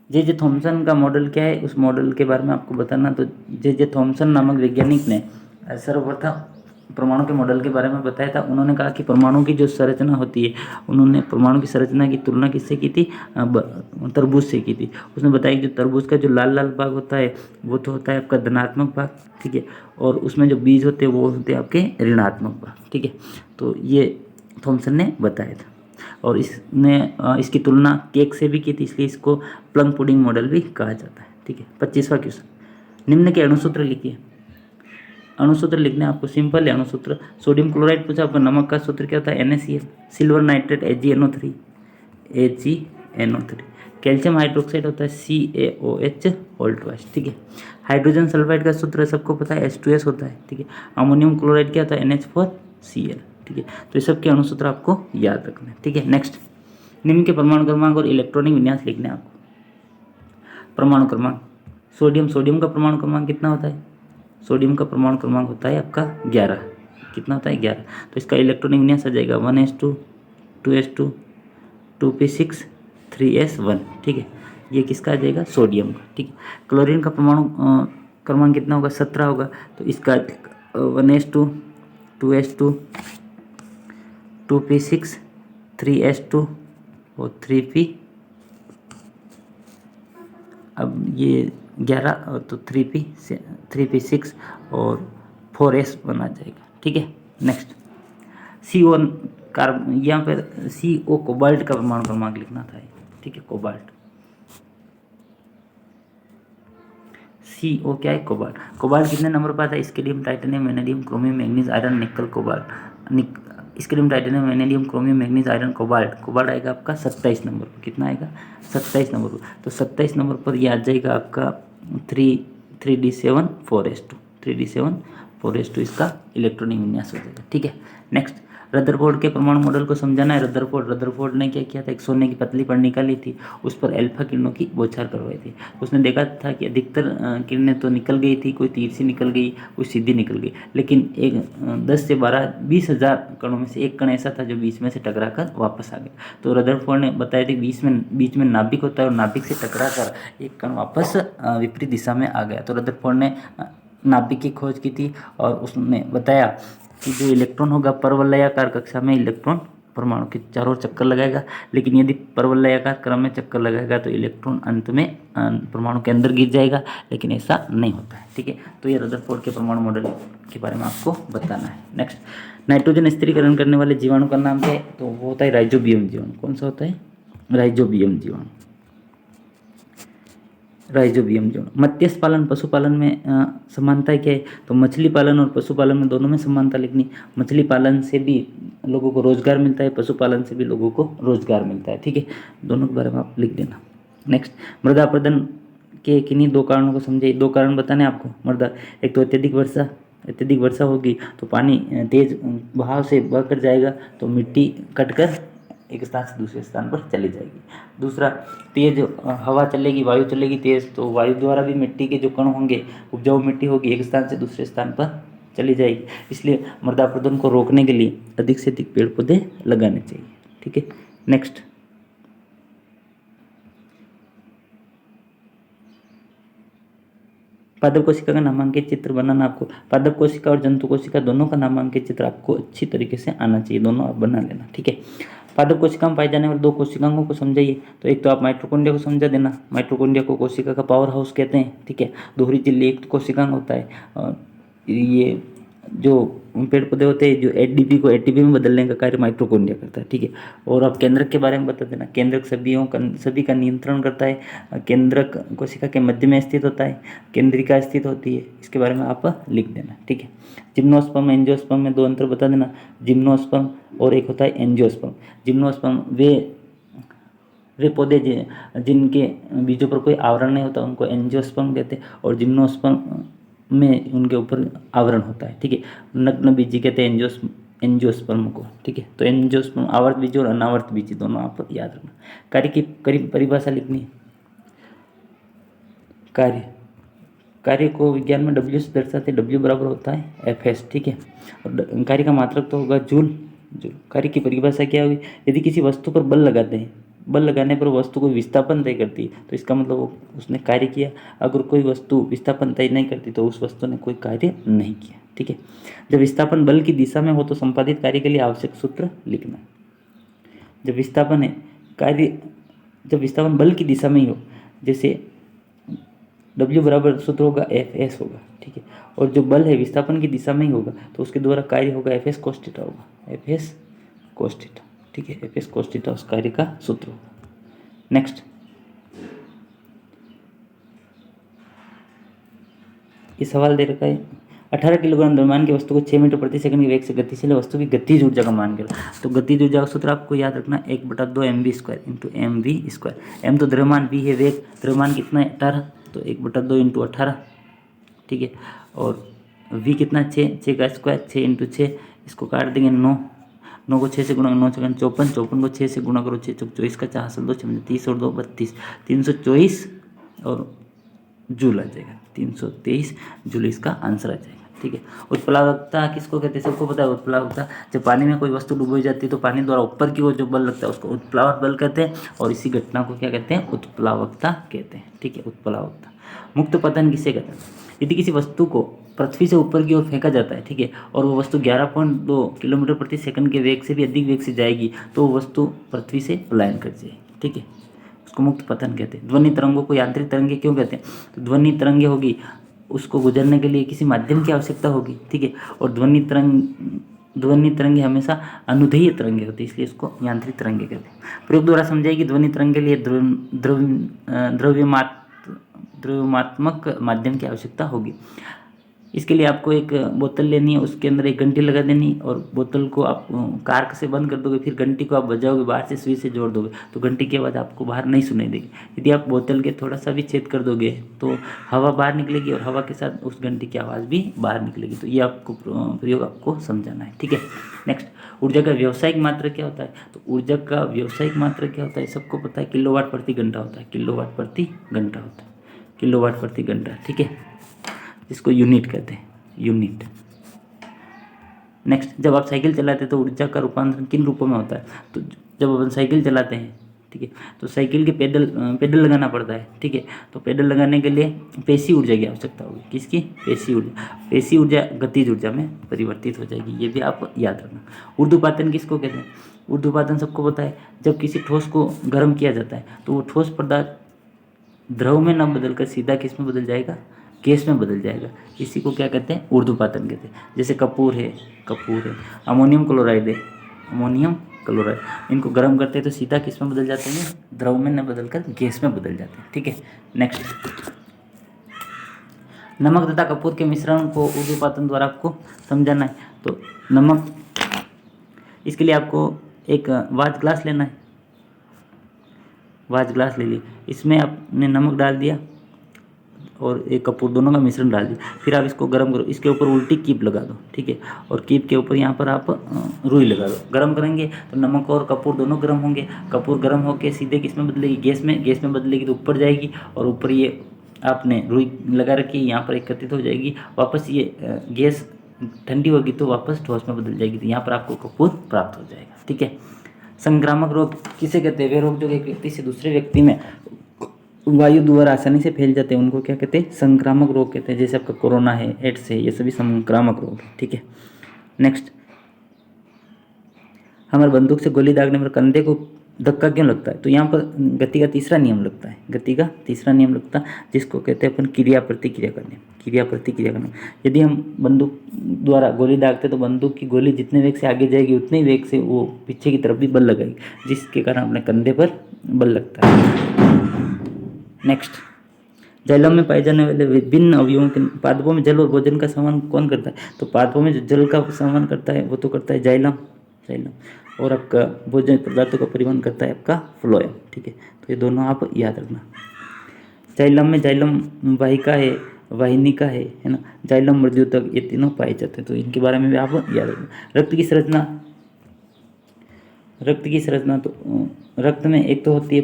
जे J Thomson का model क्या है, उस मॉडल के बारे में आपको बताना। तो जे जे थॉमसन नामक वैज्ञानिक ने सर्वप्रथम परमाणु के मॉडल के बारे में बताया था। उन्होंने कहा कि परमाणु की जो संरचना होती है, उन्होंने परमाणु की संरचना की तुलना किससे की थी, तरबूज से की थी। उसने बताया कि जो तरबूज का जो लाल लाल भाग होता है वो तो होता है आपका धनात्मक भाग, ठीक है, और उसमें जो बीज होते हैं वो होते हैं आपके ऋणात्मक भाग, ठीक है। तो ये थॉमसन ने बताया था, और इसने इसकी तुलना केक से भी की थी, इसलिए इसको प्लम पुडिंग मॉडल भी कहा जाता है, ठीक है। 25वां क्वेश्चन, निम्न के अणुसूत्र लिखिए। अणुसूत्र लिखने आपको सिंपल है अणुसूत्र। सोडियम क्लोराइड पूछा आपको, नमक का सूत्र क्या होता है, NaCl। Silver nitrate AgNO3, AgNO3। Calcium hydroxide होता है CaOH ऑल ट्वाइस, ठीक है। हाइड्रोजन सल्फाइड का सूत्र सबको पता है H2S होता है, ठीक है। अमोनियम क्लोराइड क्या होता है NH4Cl, ठीक है। तो ये सब के अणुसूत्र आपको याद रखना है, ठीक है। नेक्स्ट, निम्न के परमाणु क्रमांक और इलेक्ट्रॉनिक विन्यास लिखने आपको। परमाणु क्रमांक, सोडियम का परमाणु क्रमांक कितना होता है, सोडियम का परमाणु क्रमांक होता है आपका 11। कितना होता है 11। तो इसका इलेक्ट्रॉनिक विन्यास आ जाएगा 1s2 2s2 2p6 3s1, ठीक है। ये किसका आ जाएगा, सोडियम का, ठीक है। क्लोरीन का परमाणु क्रमांक कितना होगा, 17 होगा। तो इसका 1s2 2s2 2p6 3s2 और 3p, अब ये 11 तो 3p6 और 4s1 आ जाएगा, ठीक है। नेक्स्ट, CO यहाँ पर CO कोबाल्ट का परमाणु क्रमांक लिखना था, ठीक है, कोबाल्ट। CO क्या है, कोबाल्ट। कोबाल्ट कितने नंबर पर आता है, scandium titanium vanadium chromium manganese iron nickel cobalt. Scandium titanium vanadium chromium manganese iron cobalt आएगा आपका 27 नंबर पर। कितना आएगा, 27 नंबर पर। तो 27 नंबर पर यह आ जाएगा आपका 3d7 4s2, 3d7 4s2 इसका इलेक्ट्रॉनिक विन्यास हो जाएगा, ठीक है। नेक्स्ट, रदरफोर्ड के परमाणु मॉडल को समझाना है। रदरफोर्ड ने क्या किया था, एक सोने की पतली पर निकाली थी, उस पर अल्फा किरणों की बौछार करवाई थी। उसने देखा था कि अधिकतर किरणें तो निकल गई थी, कोई तीर सी निकल गई, कोई सीधी निकल गई, लेकिन एक 10 से 12 20,000 कणों में से एक कण ऐसा था जो बीच में से टकरा कर वापस आ गया। तो रदरफोर्ड ने बताया था बीच में नाभिक होता है और नाभिक से टकरा कर एक कण वापस विपरीत दिशा में आ गया। तो रदरफोर्ड ने नाभिक की खोज की थी और उसने बताया कि जो इलेक्ट्रॉन होगा परवलयाकार कक्षा में इलेक्ट्रॉन परमाणु के चारों ओर चक्कर लगाएगा, लेकिन यदि परवलयाकार क्रम में चक्कर लगाएगा तो इलेक्ट्रॉन अंत में परमाणु के अंदर गिर जाएगा, लेकिन ऐसा नहीं होता है, ठीक है। तो ये रदरफोर्ड के परमाणु मॉडल के बारे में आपको बताना है। नेक्स्ट, नाइट्रोजन स्थिरीकरण करने वाले जीवाणु का नाम क्या है, तो वो होता है राइजोबियम जीवाणु। कौन सा होता है, राइजोबियम जीवाणु। राइजोबियम जीवाणु। मत्स्य पालन पशुपालन में समानता क्या है, तो मछली पालन और पशुपालन में दोनों में समानता लिखनी। मछली पालन से भी लोगों को रोजगार मिलता है, पशुपालन से भी लोगों को रोजगार मिलता है, ठीक है। दोनों के बारे में आप लिख देना। नेक्स्ट, मृदा अपरदन के किन्हीं 2 कारणों को समझिए। 2 कारण बताने आपको मृदा। एक तो अत्यधिक वर्षा होगी तो पानी तेज बहाव से बहकर जाएगा, तो मिट्टी कटकर एक स्थान से दूसरे स्थान पर चली जाएगी। दूसरा, तेज हवा चलेगी, वायु चलेगी तेज, तो वायु द्वारा भी मिट्टी के जो कण होंगे, उपजाऊ मिट्टी होगी, एक स्थान से दूसरे स्थान पर चली जाएगी। इसलिए मृदा अपरदन को रोकने के लिए अधिक से अधिक पेड़ पौधे लगाने चाहिए, ठीक है। नेक्स्ट, पादप कोशिका का नामांकित चित्र बनाना आपको। पादप कोशिका और जंतु कोशिका दोनों का नामांकित चित्र आपको अच्छी तरीके से आना चाहिए, दोनों आप बना लेना, ठीक है। पादप कोशिका में पाए जाने वाले 2 कोशिकांगों को समझाइए। तो एक तो आप माइटोकॉन्ड्रिया को समझा देना। माइटोकॉन्ड्रिया को कोशिका का पावर हाउस कहते हैं, ठीक है। दोहरी झिल्ली एक कोशिकांग होता है, और ये जो पेड़ पौधे होते हैं जो ADP को ATP में बदलने का कार्य माइटोकॉन्ड्रिया करता है, ठीक है। और आप केंद्रक के बारे में बता देना। केंद्रक सभी का नियंत्रण करता है। केंद्रक कोशिका के मध्य में स्थित होता है, केंद्रिका स्थित होती है, इसके बारे में आप लिख देना, ठीक है। जिम्नोस्पर्म एंजियोस्पर्म में 2 अंतर बता देना। जिम्नोस्पर्म और एक होता है एंजियोस्पर्म। जिम्नोस्पर्म वे पौधे जिनके बीजों पर कोई आवरण नहीं होता उनको एंजियोस्पर्म कहते हैं, और जिम्नोस्पर्म में उनके ऊपर आवरण होता है, ठीक है। नग्न बीजी कहते हैं एंजियोस्पर्म को, ठीक है। तो एंजियोस्पर्म आवर्त बीजी और अनावर्त बीजी दोनों आप याद रखना। कार्य की परिभाषा लिखनी है। कार्य को विज्ञान में W से दर्शाते हैं। W बराबर होता है FS, ठीक है। और कार्य का मात्रक तो होगा जूल। कार्य की परिभाषा क्या हुई, यदि किसी वस्तु पर बल लगाते हैं, बल लगाने पर वस्तु को विस्थापन तय करती है, तो इसका मतलब उसने कार्य किया। अगर कोई वस्तु विस्थापन तय नहीं करती तो उस वस्तु ने कोई कार्य नहीं किया। ठीक है। जब विस्थापन बल की दिशा में हो तो संपादित कार्य के लिए आवश्यक सूत्र लिखना। जब विस्थापन बल की दिशा में ही हो, जैसे W बराबर सूत्र होगा Fs होगा। ठीक है। और जो बल है विस्थापन की दिशा में ही होगा तो उसके द्वारा कार्य होगा Fs cos थीटा होगा, Fs cos थीटा। ठीक है। Fs cos थीटा उस कार्य का सूत्र होगा। नेक्स्ट, ये सवाल दे रखा है 18 किलोग्राम द्रव्यमान की वस्तु को 6 मीटर प्रति सेकंड के वेग से गतिशील वस्तु की गतिज ऊर्जा का मान करो। तो गतिज ऊर्जा का सूत्र आपको याद रखना 1/2 mv² इंटू mv²। m तो द्रव्यमान, v है वेग। द्रव्यमान कितना है 18, तो 1/2 इंटू 18। ठीक है। और v कितना 6 का स्क्वायर, 6 इंटू 6, इसको काट देंगे 9 को 6 से गुणा 9 7 54, 54 को 6 से गुणा करो 6 चौक 24 का 4 7 2 30 और 2 32, 324 और जूल आ जाएगा, 323 जूल इसका आंसर आ जाएगा। ठीक है। उत्प्लावकता किसको कहते हैं, सबको पता है। उत्प्लावकता, जब पानी में कोई वस्तु डूबी जाती है तो पानी द्वारा ऊपर की ओर जो बल लगता है उसको उत्प्लावक बल कहते हैं, और इसी घटना को क्या कहते हैं, उत्प्लावकता कहते हैं। ठीक है। उत्प्लावकता। मुक्त पतन किसे कहते हैं, यदि किसी वस्तु को पृथ्वी से ऊपर की ओर फेंका जाता है, ठीक है, और वो वस्तु 11.2 किलोमीटर प्रति सेकंड के वेग से भी अधिक वेग से जाएगी तो वो वस्तु पृथ्वी से पलायन कर जाएगी। ठीक है। उसको मुक्त पतन कहते हैं। ध्वनि तरंगों को यांत्रिक तरंगे क्यों कहते हैं, तो ध्वनि तरंगे होगी, उसको गुजरने के लिए किसी माध्यम की आवश्यकता होगी। ठीक है। और ध्वनि तरंगे हमेशा अनुदैर्ध्य तरंगे होती है, इसलिए इसको यांत्रिक तरंगे कहते हैं। प्रयोग द्वारा समझाएगी ध्वनि तरंग के लिए द्रव्यमात्मक माध्यम की आवश्यकता होगी। इसके लिए आपको एक बोतल लेनी है, उसके अंदर एक घंटी लगा देनी, और बोतल को आप कार्क से बंद कर दोगे, फिर घंटी को आप बजाओगे, बाहर से सुई से जोड़ दोगे तो घंटी की आवाज़ आपको बाहर नहीं सुनाई देगी। यदि आप बोतल के थोड़ा सा भी छेद कर दोगे तो हवा बाहर निकलेगी और हवा के साथ उस घंटी की आवाज़ भी बाहर निकलेगी। तो ये आपको प्रयोग आपको समझाना है। ठीक है। नेक्स्ट, ऊर्जा का व्यावसायिक मात्रा क्या होता है, तो ऊर्जा का व्यावसायिक मात्रा क्या होता है, सबको पता है, किलोवाट प्रति घंटा होता है। किलोवाट प्रति घंटा होता है, किलोवाट प्रति घंटा। ठीक है। जिसको यूनिट कहते हैं, यूनिट। नेक्स्ट, जब आप साइकिल चलाते हैं तो ऊर्जा का रूपांतरण किन रूपों में होता है, तो जब अपन साइकिल चलाते हैं, ठीक है, तो साइकिल के पेडल लगाना पड़ता है। ठीक है। तो पेडल लगाने के लिए पेशी ऊर्जा की आवश्यकता होगी। किसकी, पेशी ऊर्जा। पेशी ऊर्जा गतिज ऊर्जा में परिवर्तित हो जाएगी, ये भी आप याद रखना। ऊर्ध्वपातन किसको कहते हैं, ऊर्ध्वपातन सबको पता है, जब किसी ठोस को गर्म किया जाता है तो वो ठोस पदार्थ द्रव में न बदलकर सीधा किस में बदल जाएगा, गैस में बदल जाएगा। इसी को क्या कहते हैं, ऊर्ध्वपातन कहते हैं। जैसे कपूर है, अमोनियम क्लोराइड है, अमोनियम क्लोराइड, इनको गर्म करते हैं तो सीधा किस में बदल जाते हैं, द्रव में न बदलकर गैस में बदल जाते हैं। ठीक है। नेक्स्ट, नमक तथा कपूर के मिश्रण को ऊर्ध्वपातन द्वारा आपको समझाना है। तो नमक, इसके लिए आपको एक वाच ग्लास लेना है, वाच ग्लास ले ली, इसमें आपने नमक डाल दिया और एक कपूर, दोनों का मिश्रण डाल दिया, फिर आप इसको गर्म करो, इसके ऊपर उल्टी कीप लगा दो। ठीक है। और कीप के ऊपर यहाँ पर आप रुई लगा दो। गर्म करेंगे तो नमक और कपूर दोनों गर्म होंगे। कपूर गर्म होकर सीधे किस में बदलेगी, गैस में। गैस में बदलेगी तो ऊपर जाएगी, और ऊपर ये आपने रुई लगा रखी, यहाँ पर एकत्रित हो जाएगी। वापस ये गैस ठंडी होगी तो वापस ठोस में बदल जाएगी, तो यहाँ पर आपको कपूर प्राप्त हो जाएगा। ठीक है। संक्रामक रोग किसे कहते हैं, वे रोग जो एक व्यक्ति से दूसरे व्यक्ति में वायु द्वारा आसानी से फैल जाते हैं उनको क्या कहते हैं, संक्रामक रोग कहते हैं। जैसे आपका कोरोना है, एड्स है, ये सभी संक्रामक रोग है। ठीक है। नेक्स्ट, हमारे बंदूक से गोली दागने पर कंधे को धक्का क्यों लगता है, तो यहाँ पर गति का तीसरा नियम लगता है, गति का तीसरा नियम लगता है, जिसको कहते हैं अपन क्रिया प्रतिक्रिया करने, क्रिया प्रतिक्रिया करना। यदि हम बंदूक द्वारा गोली दागते तो बंदूक की गोली जितने वेग से आगे जाएगी उतने ही वेग से वो पीछे की तरफ भी बल लगाएगी, जिसके कारण अपने कंधे पर बल लगता है। नेक्स्ट, जाइलम में पाए जाने वाले विभिन्न अवयवों के पादपों में जल और भोजन का संवहन कौन करता है, तो पादपों में जो जल का संवहन करता है वो तो करता है जाइलम, और आपका भोजन पदार्थों का परिवहन करता है आपका फ्लोएम। ठीक है। तो ये दोनों आप याद रखना। जाइलम में जाइलम वाहिका है, वाहिनिका है ना, जाइलम मृद्युतक, ये तीनों पाए जाते हैं, तो इनके बारे में भी आप याद रखना। रक्त की संरचना, तो रक्त में एक तो होती है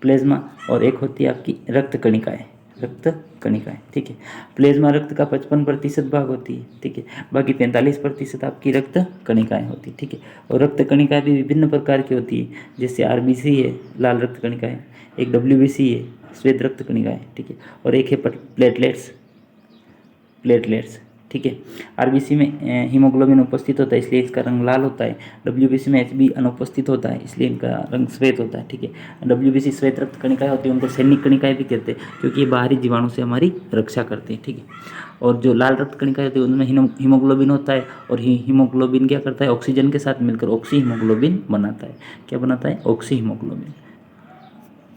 प्लेज्मा, और एक होती है आपकी रक्त कणिकाएं, रक्त कणिकाएं, ठीक है। प्लेज्मा रक्त का 55% भाग होती है, ठीक है। बाकी 45% आपकी रक्त कणिकाएं होती है, ठीक है। और रक्त कणिकाएं भी विभिन्न प्रकार की होती है, जैसे आरबीसी है लाल रक्त कणिकाएं, एक डब्ल्यूबीसी है श्वेत रक्त कणिकाएं, ठीक है। और एक है प्लेटलेट्स, ठीक है। आरबीसी में हीमोग्लोबिन उपस्थित होता है इसलिए इसका रंग लाल होता है। डब्ल्यूबीसी में एचबी अनुपस्थित होता है इसलिए इनका रंग श्वेत होता है, ठीक है। डब्ल्यूबीसी श्वेत रक्त कणिकाएं होती है, उनको सैनिक कणिकाएं भी कहते हैं क्योंकि ये बाहरी जीवाणु से हमारी रक्षा करते हैं, ठीक है। और जो लाल रक्त कणिकाएं होती है उनमें हीमोग्लोबिन होता है, और हीमोग्लोबिन क्या करता है, ऑक्सीजन के साथ मिलकर ऑक्सी हीमोग्लोबिन बनाता है। क्या बनाता है? Oxy haemoglobin,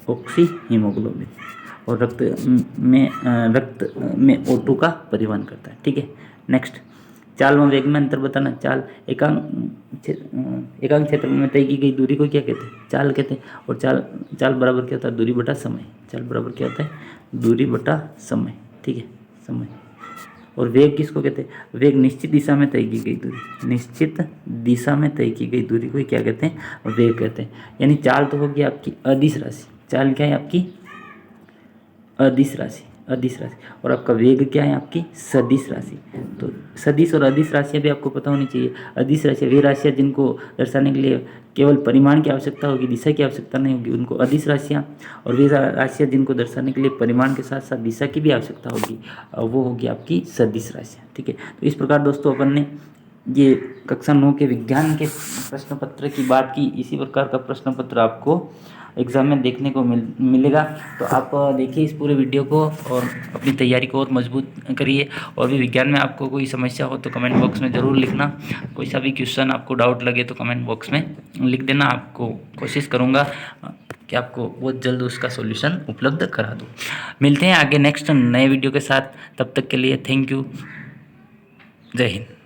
oxy haemoglobin. और रक्त में O2 का परिवहन करता है, ठीक है। नेक्स्ट, चाल व वेग में अंतर बताना। चाल एकांक क्षेत्र में तय की गई दूरी को क्या कहते हैं? चाल कहते हैं। और चाल बराबर क्या होता है? दूरी बटा समय। चाल बराबर क्या होता है? दूरी बटा समय, ठीक है, समय। और वेग किसको कहते हैं? वेग निश्चित दिशा में तय की गई दूरी, निश्चित दिशा में तय की गई दूरी को क्या कहते हैं? वेग कहते हैं। यानी चाल तो होगी आपकी अदिश राशि। चाल क्या है आपकी? अदिश राशि, और आपका वेग क्या है? आपकी सदिश राशि। तो सदिश और अदिश राशियाँ भी आपको पता होनी चाहिए। अदिश राशियाँ वे राशियाँ जिनको दर्शाने के लिए केवल परिमाण की आवश्यकता होगी, दिशा की आवश्यकता नहीं होगी, उनको अदिश राशियाँ। और वे राशियाँ जिनको दर्शाने के लिए परिमाण के साथ साथ दिशा की भी आवश्यकता होगी, वो होगी आपकी सदिश राशियाँ, ठीक है। तो इस प्रकार दोस्तों अपन ने ये कक्षा 9 के विज्ञान के प्रश्न पत्र की बात की। इसी प्रकार का प्रश्न पत्र आपको एग्ज़ाम में देखने को मिलेगा। तो आप देखिए इस पूरे वीडियो को और अपनी तैयारी को और मजबूत करिए। और भी विज्ञान में आपको कोई समस्या हो तो कमेंट बॉक्स में ज़रूर लिखना। कोई सा भी क्वेश्चन आपको डाउट लगे तो कमेंट बॉक्स में लिख देना। आपको कोशिश करूँगा कि आपको बहुत जल्द उसका सॉल्यूशन उपलब्ध करा दूँ। मिलते हैं आगे नेक्स्ट नए वीडियो के साथ। तब तक के लिए थैंक यू। जय हिंद।